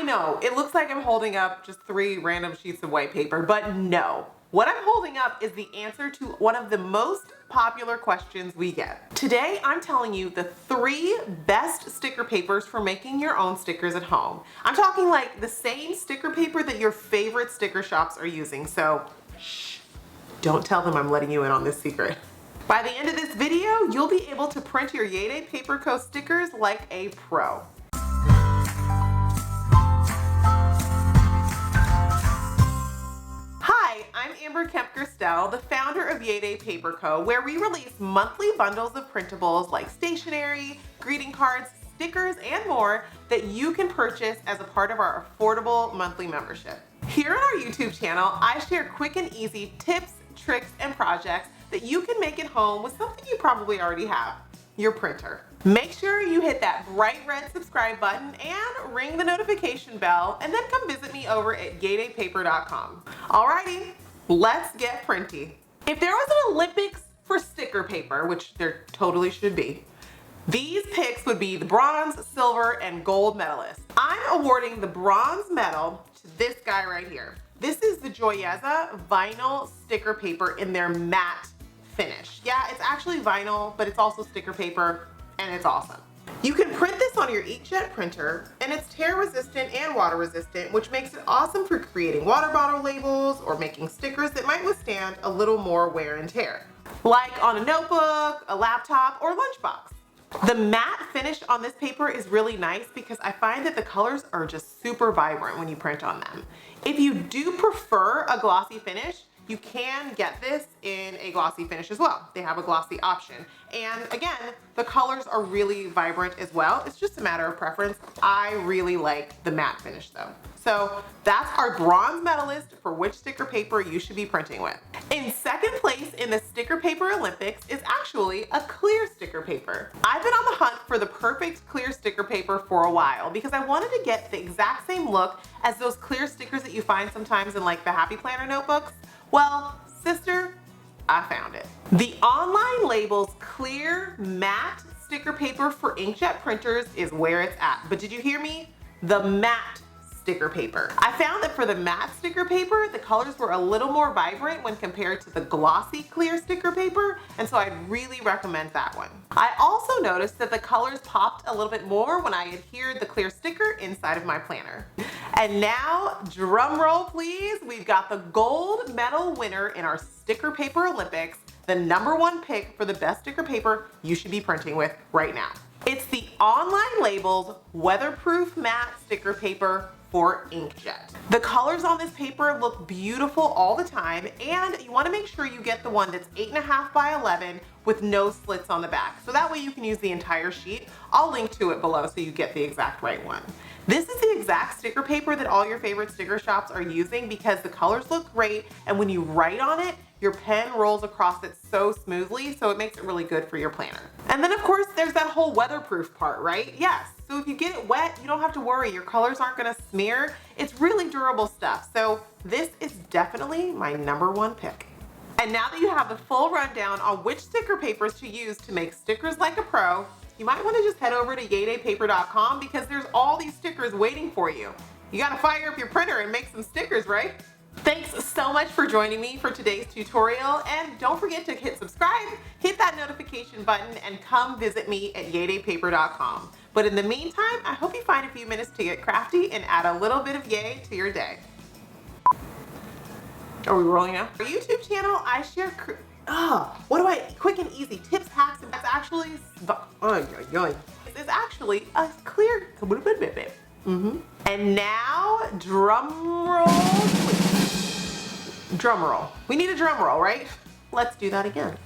know, it looks like I'm holding up just 3 random sheets of white paper, but no. What I'm holding up is the answer to one of the most popular questions we get. Today, I'm telling you the 3 best sticker papers for making your own stickers at home. I'm talking like the same sticker paper that your favorite sticker shops are using, so shh, don't tell them I'm letting you in on this secret. By the end of this video, you'll be able to print your YayDay Paper Co. stickers like a pro. The founder of YayDay Paper Co., where we release monthly bundles of printables like stationery, greeting cards, stickers, and more that you can purchase as a part of our affordable monthly membership. Here on our YouTube channel, I share quick and easy tips, tricks, and projects that you can make at home with something you probably already have, your printer. Make sure you hit that bright red subscribe button and ring the notification bell, and then come visit me over at YayDayPaper.com. Alrighty. Let's get printy. If there was an Olympics for sticker paper, which there totally should be, these picks would be the bronze, silver, and gold medalists. I'm awarding the bronze medal to this guy right here. This is the Joyeza vinyl sticker paper in their matte finish. Yeah, it's actually vinyl, but it's also sticker paper, and it's awesome. You can print this on your Inkjet printer, and it's tear resistant and water resistant, which makes it awesome for creating water bottle labels or making stickers that might withstand a little more wear and tear, like on a notebook, a laptop, or lunchbox. The matte finish on this paper is really nice because I find that the colors are just super vibrant when you print on them. If you do prefer a glossy finish, you can get this in a glossy finish as well. They have a glossy option. And again, the colors are really vibrant as well. It's just a matter of preference. I really like the matte finish though. So that's our bronze medalist for which sticker paper you should be printing with. In second place in the Sticker Paper Olympics is actually a clear sticker paper. I've been on the hunt for the perfect clear sticker paper for a while because I wanted to get the exact same look as those clear stickers that you find sometimes in like the Happy Planner notebooks. Well, sister, I found it. The Online Labels clear matte sticker paper for inkjet printers is where it's at. But did you hear me? The matte sticker paper. I found that for the matte sticker paper, the colors were a little more vibrant when compared to the glossy clear sticker paper, and so I'd really recommend that one. I also noticed that the colors popped a little bit more when I adhered the clear sticker inside of my planner. And now, drum roll please, we've got the gold medal winner in our Sticker Paper Olympics, the #1 pick for the best sticker paper you should be printing with right now. It's the Online Labels Weatherproof Matte Sticker Paper for Inkjet. The colors on this paper look beautiful all the time, and you want to make sure you get the one that's 8.5 by 11 with no slits on the back. So that way you can use the entire sheet. I'll link to it below so you get the exact right one. This is the exact sticker paper that all your favorite sticker shops are using because the colors look great, and when you write on it, your pen rolls across it so smoothly, so it makes it really good for your planner. And then of course there's that whole weatherproof part, right? Yes, so if you get it wet, you don't have to worry, your colors aren't gonna smear. It's really durable stuff, so this is definitely my #1 pick. And now that you have the full rundown on which sticker papers to use to make stickers like a pro, you might want to just head over to YayDayPaper.com because there's all these stickers waiting for you. You gotta fire up your printer and make some stickers, right? Thanks so much for joining me for today's tutorial, and don't forget to hit subscribe, hit that notification button, and come visit me at YayDayPaper.com. But in the meantime, I hope you find a few minutes to get crafty and add a little bit of yay to your day. Are we rolling now? Our YouTube channel, I share quick and easy tips, hacks, and that's actually it's actually a clear And now, drum roll, please. Drum roll. We need a drum roll, right? Let's do that again.